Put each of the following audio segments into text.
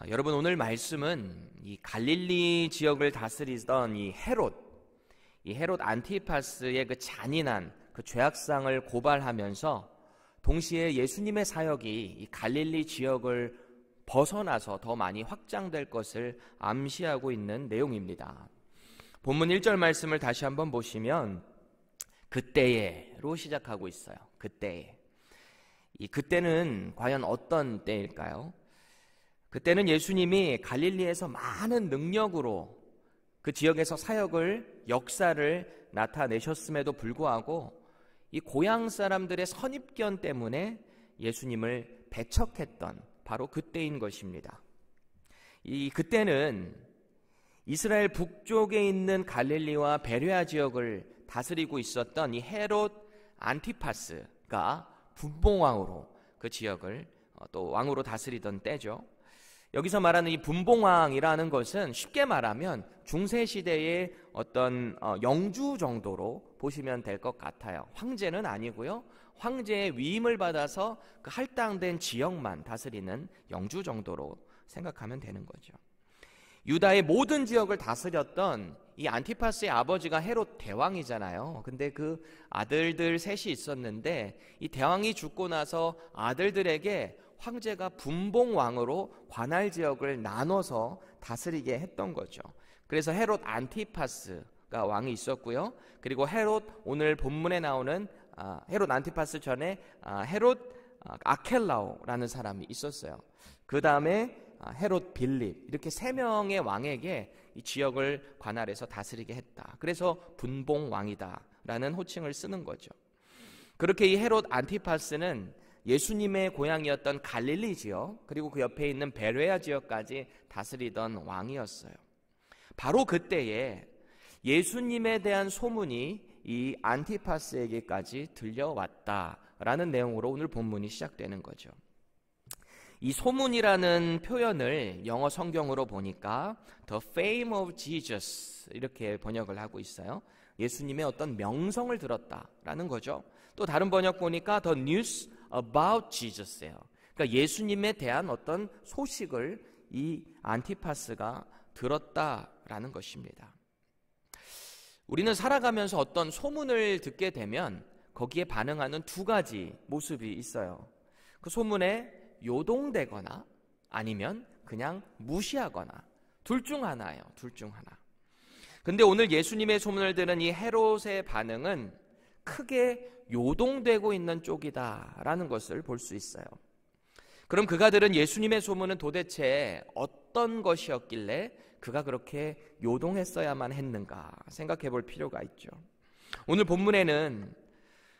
여러분, 오늘 말씀은 이 갈릴리 지역을 다스리던 이 헤롯 안티파스의 그 잔인한 그 죄악상을 고발하면서 동시에 예수님의 사역이 이 갈릴리 지역을 벗어나서 더 많이 확장될 것을 암시하고 있는 내용입니다. 본문 1절 말씀을 다시 한번 보시면 그때에로 시작하고 있어요. 그때에. 이 그때는 과연 어떤 때일까요? 그때는 예수님이 갈릴리에서 많은 능력으로 그 지역에서 사역을, 역사를 나타내셨음에도 불구하고 이 고향 사람들의 선입견 때문에 예수님을 배척했던 바로 그때인 것입니다. 이 그때는 이스라엘 북쪽에 있는 갈릴리와 베레아 지역을 다스리고 있었던 이 헤롯 안티파스가 분봉왕으로 그 지역을 또 왕으로 다스리던 때죠. 여기서 말하는 이 분봉왕이라는 것은 쉽게 말하면 중세시대의 어떤 영주 정도로 보시면 될 것 같아요. 황제는 아니고요. 황제의 위임을 받아서 그 할당된 지역만 다스리는 영주 정도로 생각하면 되는 거죠. 유다의 모든 지역을 다스렸던 이 안티파스의 아버지가 헤롯 대왕이잖아요. 근데 그 아들들 셋이 있었는데 이 대왕이 죽고 나서 아들들에게 황제가 분봉왕으로 관할 지역을 나눠서 다스리게 했던 거죠. 그래서 헤롯 안티파스가 왕이 있었고요. 그리고 헤롯, 오늘 본문에 나오는 헤롯 안티파스 전에 헤롯 아켈라오라는 사람이 있었어요. 그 다음에 헤롯 빌립, 이렇게 3명의 왕에게 이 지역을 관할해서 다스리게 했다. 그래서 분봉왕이다라는 호칭을 쓰는 거죠. 그렇게 이 헤롯 안티파스는 예수님의 고향이었던 갈릴리 지역, 그리고 그 옆에 있는 베레아 지역까지 다스리던 왕이었어요. 바로 그때에 예수님에 대한 소문이 이 안티파스에게까지 들려왔다라는 내용으로 오늘 본문이 시작되는 거죠. 이 소문이라는 표현을 영어 성경으로 보니까 The fame of Jesus 이렇게 번역을 하고 있어요. 예수님의 어떤 명성을 들었다라는 거죠. 또 다른 번역 보니까 The news about Jesus예요. 그러니까 예수님에 대한 어떤 소식을 이 안티파스가 들었다라는 것입니다. 우리는 살아가면서 어떤 소문을 듣게 되면 거기에 반응하는 2가지 모습이 있어요. 그 소문에 요동되거나 아니면 그냥 무시하거나 둘 중 하나예요. 둘 중 하나. 근데 오늘 예수님의 소문을 들은 이 헤롯의 반응은 크게 요동되고 있는 쪽이다라는 것을 볼 수 있어요. 그럼 그가 들은 예수님의 소문은 도대체 어떤 것이었길래 그가 그렇게 요동했어야만 했는가 생각해 볼 필요가 있죠. 오늘 본문에는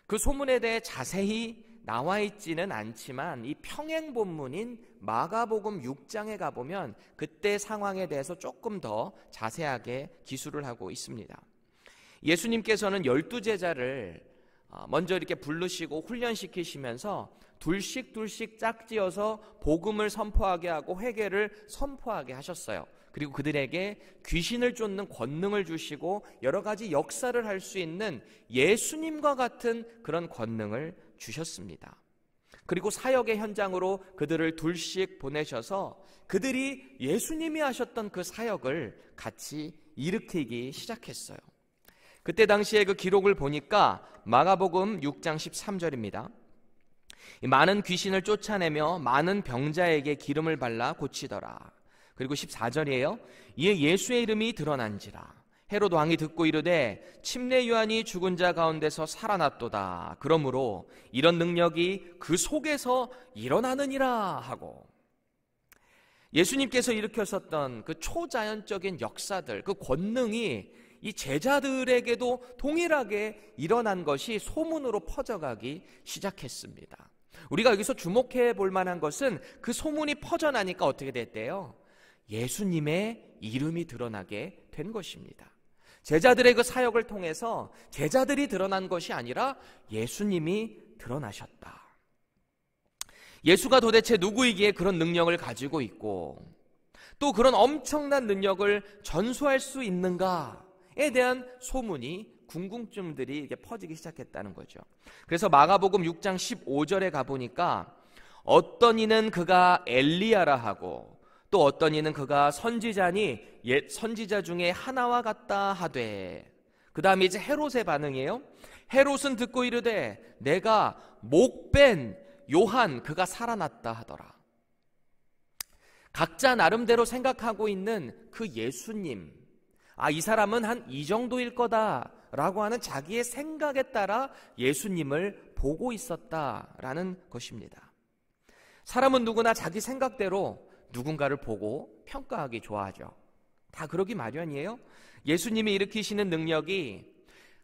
그 소문에 대해 자세히 나와 있지는 않지만 이 평행 본문인 마가복음 6장에 가보면 그때 상황에 대해서 조금 더 자세하게 기술을 하고 있습니다. 예수님께서는 12제자를 먼저 이렇게 부르시고 훈련시키시면서 둘씩 짝지어서 복음을 선포하게 하고 회개를 선포하게 하셨어요. 그리고 그들에게 귀신을 쫓는 권능을 주시고 여러 가지 역사를 할 수 있는 예수님과 같은 그런 권능을 주셨습니다. 그리고 사역의 현장으로 그들을 둘씩 보내셔서 그들이 예수님이 하셨던 그 사역을 같이 일으키기 시작했어요. 그때 당시에 그 기록을 보니까 마가복음 6장 13절입니다. 많은 귀신을 쫓아내며 많은 병자에게 기름을 발라 고치더라. 그리고 14절이에요. 이에 예수의 이름이 드러난지라. 헤롯 왕이 듣고 이르되 침례 요한이 죽은 자 가운데서 살아났도다. 그러므로 이런 능력이 그 속에서 일어나느니라 하고, 예수님께서 일으켰었던 그 초자연적인 역사들, 그 권능이 이 제자들에게도 동일하게 일어난 것이 소문으로 퍼져가기 시작했습니다. 우리가 여기서 주목해 볼 만한 것은 그 소문이 퍼져나니까 어떻게 됐대요? 예수님의 이름이 드러나게 된 것입니다. 제자들의 그 사역을 통해서 제자들이 드러난 것이 아니라 예수님이 드러나셨다. 예수가 도대체 누구이기에 그런 능력을 가지고 있고 또 그런 엄청난 능력을 전수할 수 있는가에 대한 소문이, 궁금증들이 이렇게 퍼지기 시작했다는 거죠. 그래서 마가복음 6장 15절에 가보니까 어떤 이는 그가 엘리야라 하고 또 어떤 이는 그가 선지자니 옛 선지자 중에 하나와 같다 하되. 그 다음에 이제 헤롯의 반응이에요. 헤롯은 듣고 이르되 내가 목벤 요한 그가 살아났다 하더라. 각자 나름대로 생각하고 있는 그 예수님, 이 사람은 한 이 정도일 거다라고 하는 자기의 생각에 따라 예수님을 보고 있었다라는 것입니다. 사람은 누구나 자기 생각대로 누군가를 보고 평가하기 좋아하죠. 다 그러기 마련이에요. 예수님이 일으키시는 능력이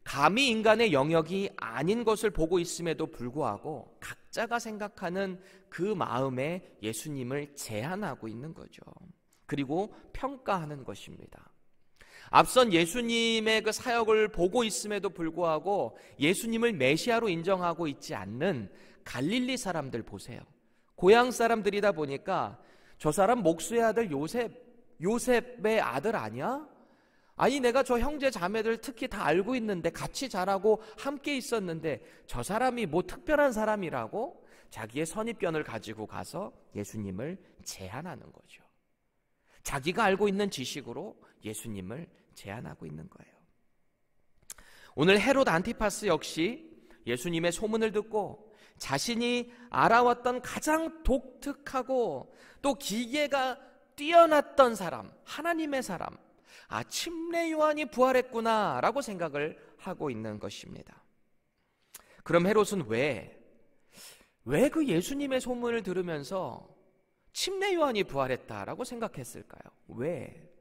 감히 인간의 영역이 아닌 것을 보고 있음에도 불구하고 각자가 생각하는 그 마음에 예수님을 제한하고 있는 거죠. 그리고 평가하는 것입니다. 앞선 예수님의 그 사역을 보고 있음에도 불구하고 예수님을 메시아로 인정하고 있지 않는 갈릴리 사람들 보세요. 고향 사람들이다 보니까 저 사람 목수의 아들 요셉의 아들 아니야? 아니 내가 저 형제 자매들 특히 다 알고 있는데 같이 자라고 함께 있었는데 저 사람이 뭐 특별한 사람이라고 자기의 선입견을 가지고 가서 예수님을 제한하는 거죠. 자기가 알고 있는 지식으로 예수님을 제한하고 있는 거예요. 오늘 헤롯 안티파스 역시 예수님의 소문을 듣고 자신이 알아왔던 가장 독특하고 또 기계가 뛰어났던 사람, 하나님의 사람, 침례 요한이 부활했구나 라고 생각을 하고 있는 것입니다. 그럼 헤롯은 왜 그 예수님의 소문을 들으면서 침례 요한이 부활했다라고 생각했을까요? 왜?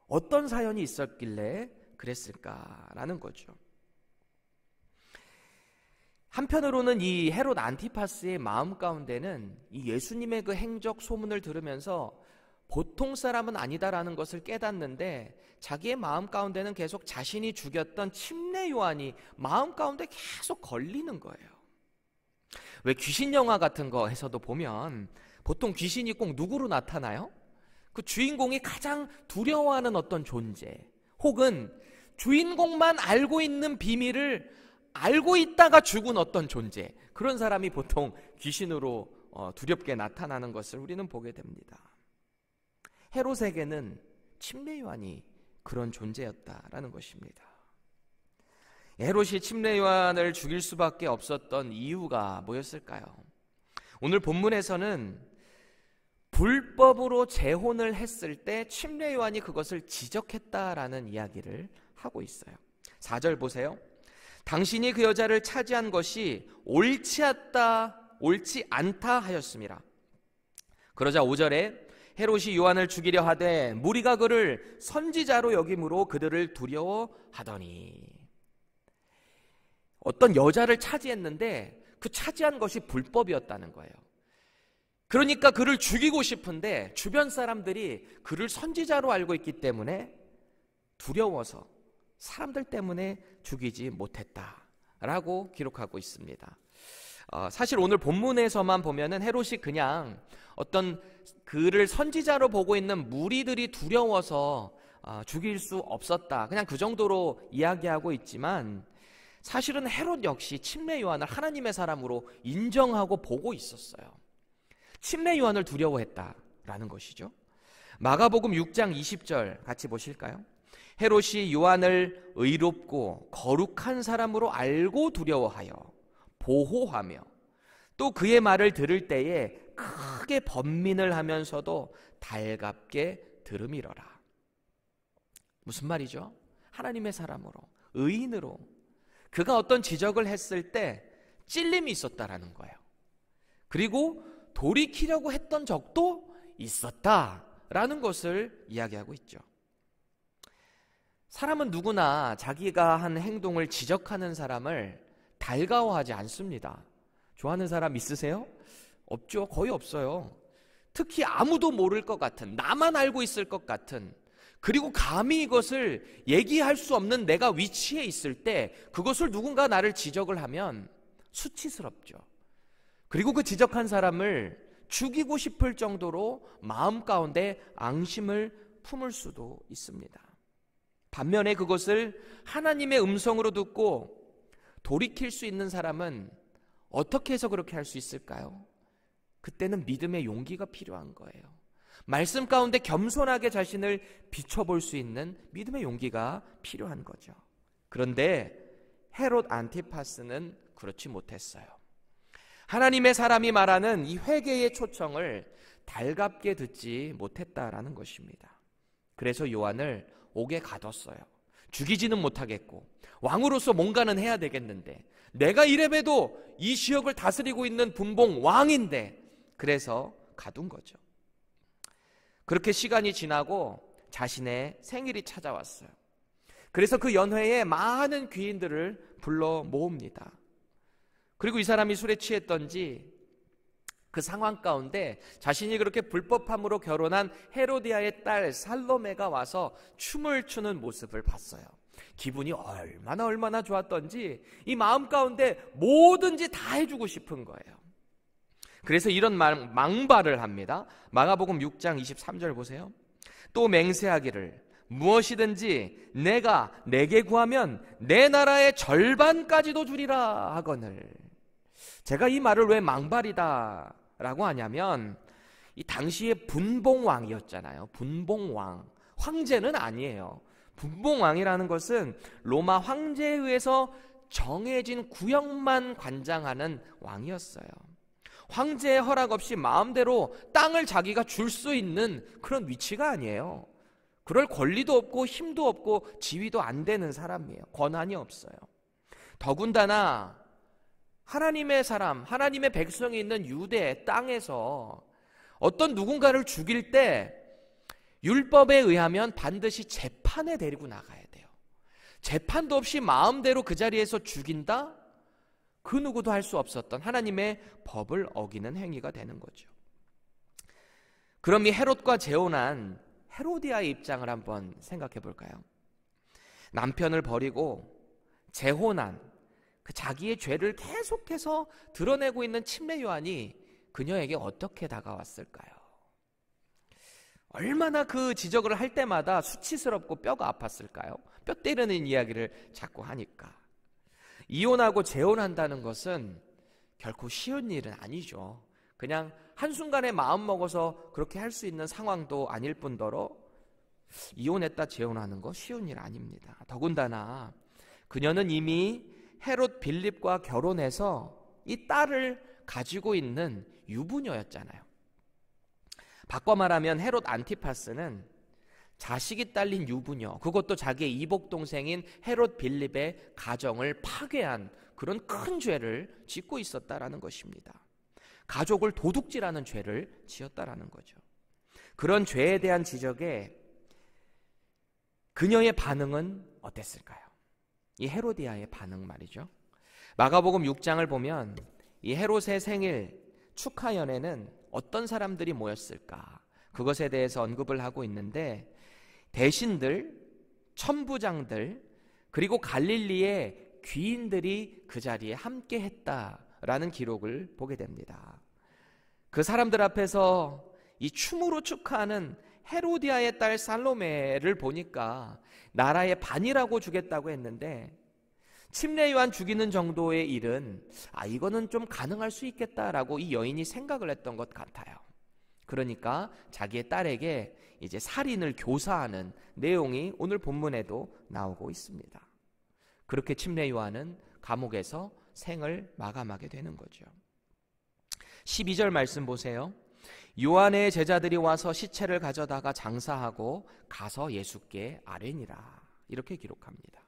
어떤 사연이 있었길래 그랬을까라는 거죠. 한편으로는 이 헤롯 안티파스의 마음 가운데는 이 예수님의 그 행적 소문을 들으면서 보통 사람은 아니다라는 것을 깨닫는데 자기의 마음 가운데는 계속 자신이 죽였던 침례 요한이 마음 가운데 계속 걸리는 거예요. 왜 귀신 영화 같은 거에서도 보면 보통 귀신이 꼭 누구로 나타나요? 그 주인공이 가장 두려워하는 어떤 존재, 혹은 주인공만 알고 있는 비밀을 알고 있다가 죽은 어떤 존재, 그런 사람이 보통 귀신으로 두렵게 나타나는 것을 우리는 보게 됩니다. 헤롯에게는 침례 요한이 그런 존재였다라는 것입니다. 헤롯이 침례 요한을 죽일 수밖에 없었던 이유가 뭐였을까요? 오늘 본문에서는 불법으로 재혼을 했을 때 침례 요한이 그것을 지적했다라는 이야기를 하고 있어요. 4절 보세요. 당신이 그 여자를 차지한 것이 옳지 않다 하였습니다. 그러자 5절에 헤롯이 요한을 죽이려 하되 무리가 그를 선지자로 여김으로 그들을 두려워하더니. 어떤 여자를 차지했는데 그 차지한 것이 불법이었다는 거예요. 그러니까 그를 죽이고 싶은데 주변 사람들이 그를 선지자로 알고 있기 때문에 두려워서 사람들 때문에 죽이지 못했다라고 기록하고 있습니다. 사실 오늘 본문에서만 보면은 헤롯이 그냥 어떤 그를 선지자로 보고 있는 무리들이 두려워서 죽일 수 없었다, 그냥 그 정도로 이야기하고 있지만 사실은 헤롯 역시 침례 요한을 하나님의 사람으로 인정하고 보고 있었어요. 침례 요한을 두려워했다라는 것이죠. 마가복음 6장 20절 같이 보실까요? 헤롯이 요한을 의롭고 거룩한 사람으로 알고 두려워하여 보호하며 또 그의 말을 들을 때에 크게 번민을 하면서도 달갑게 들음이러라. 무슨 말이죠? 하나님의 사람으로, 의인으로 그가 어떤 지적을 했을 때 찔림이 있었다라는 거예요. 그리고 돌이키려고 했던 적도 있었다라는 것을 이야기하고 있죠. 사람은 누구나 자기가 한 행동을 지적하는 사람을 달가워하지 않습니다. 좋아하는 사람 있으세요? 없죠. 거의 없어요. 특히 아무도 모를 것 같은, 나만 알고 있을 것 같은, 그리고 감히 이것을 얘기할 수 없는 내가 위치에 있을 때 그것을 누군가 나를 지적을 하면 수치스럽죠. 그리고 그 지적한 사람을 죽이고 싶을 정도로 마음 가운데 앙심을 품을 수도 있습니다. 반면에 그것을 하나님의 음성으로 듣고 돌이킬 수 있는 사람은 어떻게 해서 그렇게 할 수 있을까요? 그때는 믿음의 용기가 필요한 거예요. 말씀 가운데 겸손하게 자신을 비춰볼 수 있는 믿음의 용기가 필요한 거죠. 그런데 헤롯 안티파스는 그렇지 못했어요. 하나님의 사람이 말하는 이 회개의 초청을 달갑게 듣지 못했다라는 것입니다. 그래서 요한을 옥에 가뒀어요. 죽이지는 못하겠고 왕으로서 뭔가는 해야 되겠는데, 내가 이래봬도 이 지역을 다스리고 있는 분봉 왕인데, 그래서 가둔 거죠. 그렇게 시간이 지나고 자신의 생일이 찾아왔어요. 그래서 그 연회에 많은 귀인들을 불러 모읍니다. 그리고 이 사람이 술에 취했던지 그 상황 가운데 자신이 그렇게 불법함으로 결혼한 헤로디아의 딸 살로메가 와서 춤을 추는 모습을 봤어요. 기분이 얼마나 좋았던지 이 마음 가운데 뭐든지 다 해주고 싶은 거예요. 그래서 이런 망발을 합니다. 마가복음 6장 23절 보세요. 또 맹세하기를 무엇이든지 내게 구하면 내 나라의 절반까지도 주리라 하거늘. 제가 이 말을 왜 망발이다 라고 하냐면, 이 당시에 분봉왕이었잖아요. 분봉왕, 황제는 아니에요. 분봉왕이라는 것은 로마 황제에 의해서 정해진 구역만 관장하는 왕이었어요. 황제의 허락 없이 마음대로 땅을 자기가 줄 수 있는 그런 위치가 아니에요. 그럴 권리도 없고 힘도 없고 지위도 안 되는 사람이에요. 권한이 없어요. 더군다나 하나님의 사람, 하나님의 백성이 있는 유대 땅에서 어떤 누군가를 죽일 때 율법에 의하면 반드시 재판에 데리고 나가야 돼요. 재판도 없이 마음대로 그 자리에서 죽인다? 그 누구도 할 수 없었던 하나님의 법을 어기는 행위가 되는 거죠. 그럼 이 헤롯과 재혼한 헤로디아의 입장을 한번 생각해 볼까요? 남편을 버리고 재혼한 그 자기의 죄를 계속해서 드러내고 있는 침례 요한이 그녀에게 어떻게 다가왔을까요? 얼마나 그 지적을 할 때마다 수치스럽고 뼈가 아팠을까요? 뼈 때리는 이야기를 자꾸 하니까. 이혼하고 재혼한다는 것은 결코 쉬운 일은 아니죠. 그냥 한순간에 마음 먹어서 그렇게 할 수 있는 상황도 아닐 뿐더러 이혼했다 재혼하는 거 쉬운 일 아닙니다. 더군다나 그녀는 이미 헤롯 빌립과 결혼해서 이 딸을 가지고 있는 유부녀였잖아요. 바꿔 말하면 헤롯 안티파스는 자식이 딸린 유부녀, 그것도 자기의 이복 동생인 헤롯 빌립의 가정을 파괴한 그런 큰 죄를 짓고 있었다라는 것입니다. 가족을 도둑질하는 죄를 지었다라는 거죠. 그런 죄에 대한 지적에 그녀의 반응은 어땠을까요? 이 헤로디아의 반응 말이죠. 마가복음 6장을 보면 이 헤롯의 생일 축하 연회는 어떤 사람들이 모였을까? 그것에 대해서 언급을 하고 있는데, 대신들, 천부장들, 그리고 갈릴리의 귀인들이 그 자리에 함께 했다라는 기록을 보게 됩니다. 그 사람들 앞에서 이 춤으로 축하하는 헤로디아의 딸 살로메를 보니까 나라의 반이라고 주겠다고 했는데, 침례 요한 죽이는 정도의 일은 이거는 좀 가능할 수 있겠다라고 이 여인이 생각을 했던 것 같아요. 그러니까 자기의 딸에게 이제 살인을 교사하는 내용이 오늘 본문에도 나오고 있습니다. 그렇게 침례 요한은 감옥에서 생을 마감하게 되는 거죠. 12절 말씀 보세요. 요한의 제자들이 와서 시체를 가져다가 장사하고 가서 예수께 아뢰니라, 이렇게 기록합니다.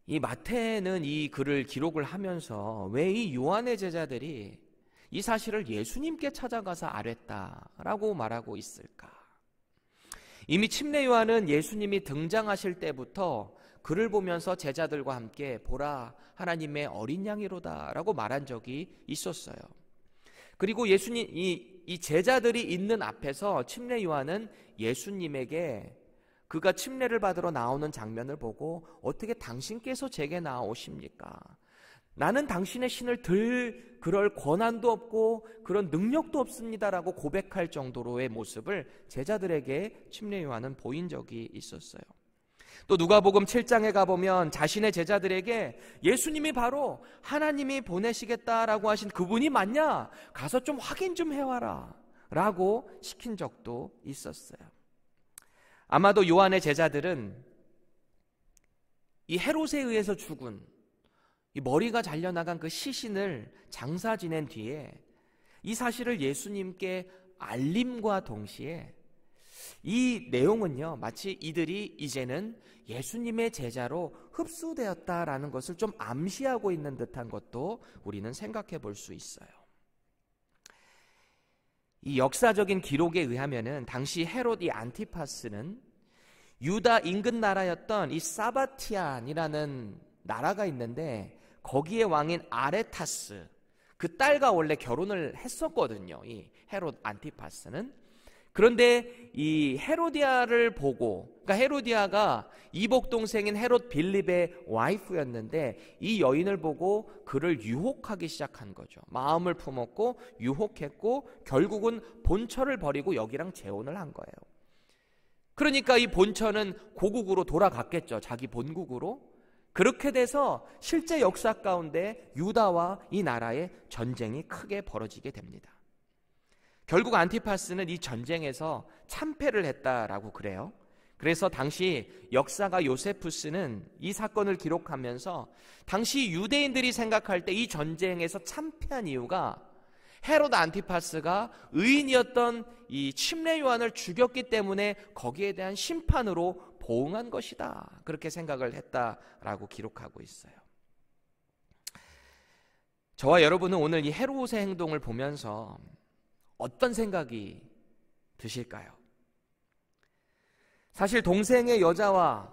이 마태는 이 글을 기록을 하면서 왜 이 요한의 제자들이 이 사실을 예수님께 찾아가서 아뢰다라고 말하고 있을까? 이미 침례 요한은 예수님이 등장하실 때부터 그를 보면서 제자들과 함께 보라 하나님의 어린 양이로다라고 말한 적이 있었어요. 그리고 예수님 이 제자들이 있는 앞에서 침례 요한은 예수님에게 그가 침례를 받으러 나오는 장면을 보고 어떻게 당신께서 제게 나오십니까? 나는 당신의 신을 들 그럴 권한도 없고 그런 능력도 없습니다라고 고백할 정도로의 모습을 제자들에게 침례 요한은 보인 적이 있었어요. 또 누가복음 7장에 가보면 자신의 제자들에게 예수님이 바로 하나님이 보내시겠다라고 하신 그분이 맞냐? 가서 좀 확인 좀 해와라 라고 시킨 적도 있었어요. 아마도 요한의 제자들은 이 헤롯에 의해서 죽은 이 머리가 잘려나간 그 시신을 장사 지낸 뒤에 이 사실을 예수님께 알림과 동시에 이 내용은요, 마치 이들이 이제는 예수님의 제자로 흡수되었다라는 것을 좀 암시하고 있는 듯한 것도 우리는 생각해 볼 수 있어요. 이 역사적인 기록에 의하면은 당시 헤롯 이 안티파스는 유다 인근 나라였던 이 사바티안이라는 나라가 있는데 거기에 왕인 아레타스 그 딸과 원래 결혼을 했었거든요. 이 헤롯 안티파스는. 그런데 이 헤로디아를 보고, 그러니까 헤로디아가 이복 동생인 헤롯 빌립의 와이프였는데 이 여인을 보고 그를 유혹하기 시작한 거죠. 마음을 품었고 유혹했고 결국은 본처를 버리고 여기랑 재혼을 한 거예요. 그러니까 이 본처는 고국으로 돌아갔겠죠. 자기 본국으로. 그렇게 돼서 실제 역사 가운데 유다와 이 나라의 전쟁이 크게 벌어지게 됩니다. 결국 안티파스는 이 전쟁에서 참패를 했다라고 그래요. 그래서 당시 역사가 요세푸스는 이 사건을 기록하면서 당시 유대인들이 생각할 때 이 전쟁에서 참패한 이유가 헤롯 안티파스가 의인이었던 이 침례 요한을 죽였기 때문에 거기에 대한 심판으로 보응한 것이다. 그렇게 생각을 했다라고 기록하고 있어요. 저와 여러분은 오늘 이 헤롯의 행동을 보면서 어떤 생각이 드실까요? 사실 동생의 여자와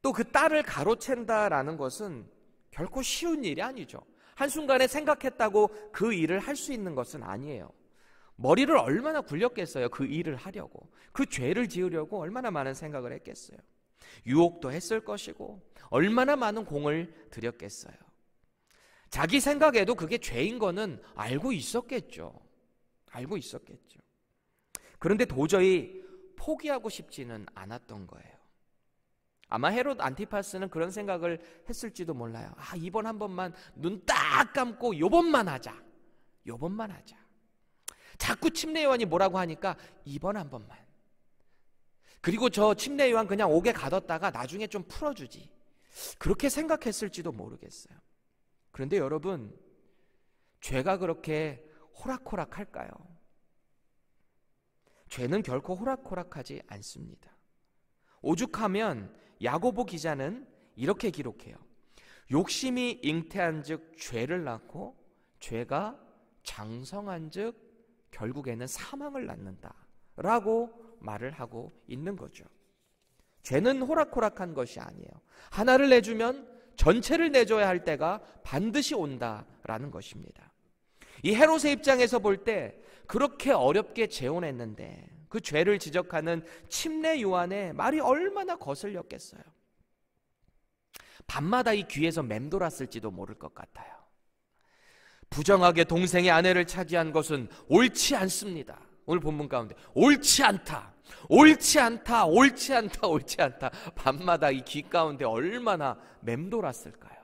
또 그 딸을 가로챈다라는 것은 결코 쉬운 일이 아니죠. 한순간에 생각했다고 그 일을 할 수 있는 것은 아니에요. 머리를 얼마나 굴렸겠어요. 그 일을 하려고. 그 죄를 지으려고 얼마나 많은 생각을 했겠어요. 유혹도 했을 것이고 얼마나 많은 공을 들였겠어요. 자기 생각에도 그게 죄인 거는 알고 있었겠죠. 알고 있었겠죠. 그런데 도저히 포기하고 싶지는 않았던 거예요. 아마 헤롯 안티파스는 그런 생각을 했을지도 몰라요. 이번 한 번만 눈 딱 감고 요번만 하자. 요번만 하자. 자꾸 침례 요한이 뭐라고 하니까 이번 한 번만. 그리고 저 침례 요한 그냥 옥에 가뒀다가 나중에 좀 풀어주지. 그렇게 생각했을지도 모르겠어요. 그런데 여러분, 죄가 그렇게 호락호락할까요? 죄는 결코 호락호락하지 않습니다. 오죽하면 야고보 기자는 이렇게 기록해요. 욕심이 잉태한즉 죄를 낳고 죄가 장성한즉 결국에는 사망을 낳는다 라고 말을 하고 있는 거죠. 죄는 호락호락한 것이 아니에요. 하나를 내주면 전체를 내줘야 할 때가 반드시 온다라는 것입니다. 이 헤롯의 입장에서 볼 때 그렇게 어렵게 재혼했는데 그 죄를 지적하는 침례 요한의 말이 얼마나 거슬렸겠어요. 밤마다 이 귀에서 맴돌았을지도 모를 것 같아요. 부정하게 동생의 아내를 차지한 것은 옳지 않습니다. 오늘 본문 가운데 옳지 않다, 옳지 않다, 옳지 않다, 옳지 않다. 밤마다 이 귀 가운데 얼마나 맴돌았을까요?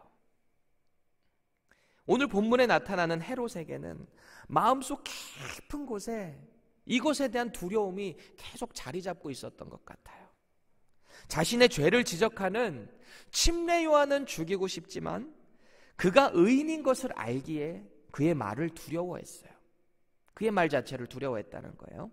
오늘 본문에 나타나는 헤롯에게는 마음속 깊은 곳에 이것에 대한 두려움이 계속 자리 잡고 있었던 것 같아요. 자신의 죄를 지적하는 침례 요한은 죽이고 싶지만 그가 의인인 것을 알기에 그의 말을 두려워했어요. 그의 말 자체를 두려워했다는 거예요.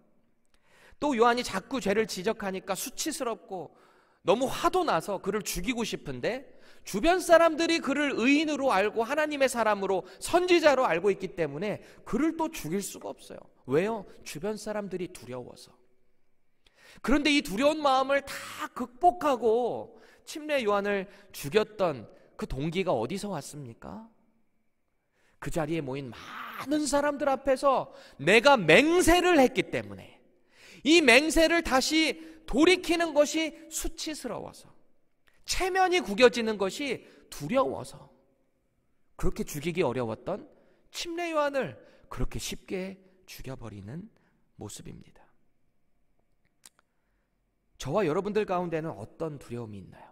또 요한이 자꾸 죄를 지적하니까 수치스럽고 너무 화도 나서 그를 죽이고 싶은데 주변 사람들이 그를 의인으로 알고 하나님의 사람으로 선지자로 알고 있기 때문에 그를 또 죽일 수가 없어요. 왜요? 주변 사람들이 두려워서. 그런데 이 두려운 마음을 다 극복하고 침례 요한을 죽였던 그 동기가 어디서 왔습니까? 그 자리에 모인 많은 사람들 앞에서 내가 맹세를 했기 때문에 이 맹세를 다시 돌이키는 것이 수치스러워서 체면이 구겨지는 것이 두려워서 그렇게 죽이기 어려웠던 침례 요한을 그렇게 쉽게 죽여버리는 모습입니다. 저와 여러분들 가운데는 어떤 두려움이 있나요?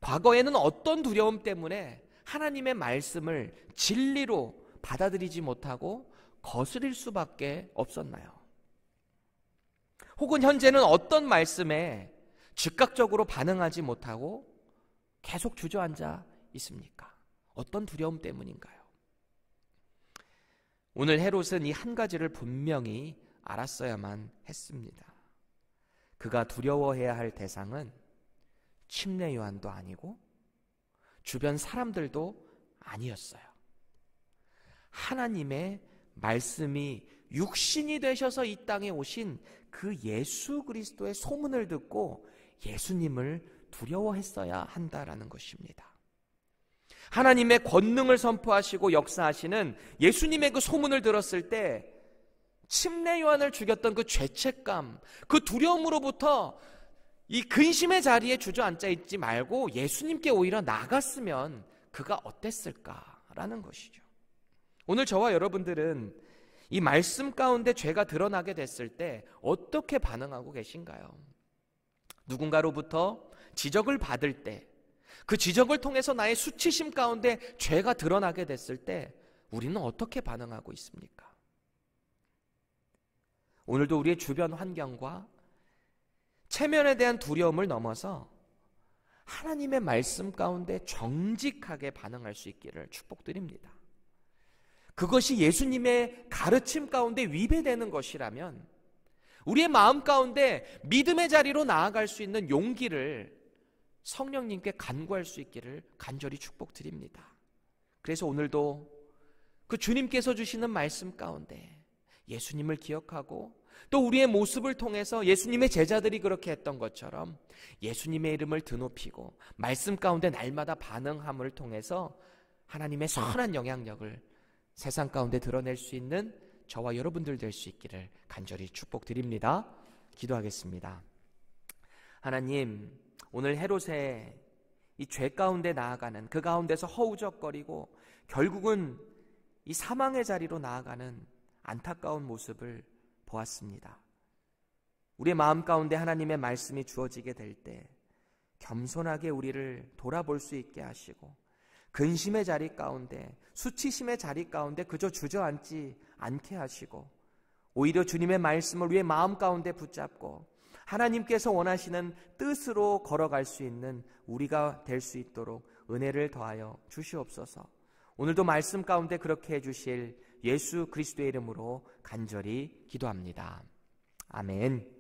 과거에는 어떤 두려움 때문에 하나님의 말씀을 진리로 받아들이지 못하고 거스릴 수밖에 없었나요? 혹은 현재는 어떤 말씀에 즉각적으로 반응하지 못하고 계속 주저앉아 있습니까? 어떤 두려움 때문인가요? 오늘 헤롯은 이 한 가지를 분명히 알았어야만 했습니다. 그가 두려워해야 할 대상은 침례 요한도 아니고 주변 사람들도 아니었어요. 하나님의 말씀이 육신이 되셔서 이 땅에 오신 그 예수 그리스도의 소문을 듣고 예수님을 두려워했어야 한다라는 것입니다. 하나님의 권능을 선포하시고 역사하시는 예수님의 그 소문을 들었을 때 침례 요한을 죽였던 그 죄책감, 그 두려움으로부터 이 근심의 자리에 주저앉아 있지 말고 예수님께 오히려 나갔으면 그가 어땠을까라는 것이죠. 오늘 저와 여러분들은 이 말씀 가운데 죄가 드러나게 됐을 때 어떻게 반응하고 계신가요? 누군가로부터 지적을 받을 때, 그 지적을 통해서 나의 수치심 가운데 죄가 드러나게 됐을 때 우리는 어떻게 반응하고 있습니까? 오늘도 우리의 주변 환경과 체면에 대한 두려움을 넘어서 하나님의 말씀 가운데 정직하게 반응할 수 있기를 축복드립니다. 그것이 예수님의 가르침 가운데 위배되는 것이라면 우리의 마음 가운데 믿음의 자리로 나아갈 수 있는 용기를 성령님께 간구할 수 있기를 간절히 축복드립니다. 그래서 오늘도 그 주님께서 주시는 말씀 가운데 예수님을 기억하고 또 우리의 모습을 통해서 예수님의 제자들이 그렇게 했던 것처럼 예수님의 이름을 드높이고 말씀 가운데 날마다 반응함을 통해서 하나님의 선한 영향력을 세상 가운데 드러낼 수 있는 저와 여러분들 될 수 있기를 간절히 축복드립니다. 기도하겠습니다. 하나님, 오늘 헤롯의 이 죄 가운데 나아가는, 그 가운데서 허우적거리고 결국은 이 사망의 자리로 나아가는 안타까운 모습을 보았습니다. 우리의 마음 가운데 하나님의 말씀이 주어지게 될 때 겸손하게 우리를 돌아볼 수 있게 하시고 근심의 자리 가운데, 수치심의 자리 가운데 그저 주저앉지 않게 하시고 오히려 주님의 말씀을 우리의 마음 가운데 붙잡고 하나님께서 원하시는 뜻으로 걸어갈 수 있는 우리가 될 수 있도록 은혜를 더하여 주시옵소서. 오늘도 말씀 가운데 그렇게 해주실 예수 그리스도의 이름으로 간절히 기도합니다. 아멘.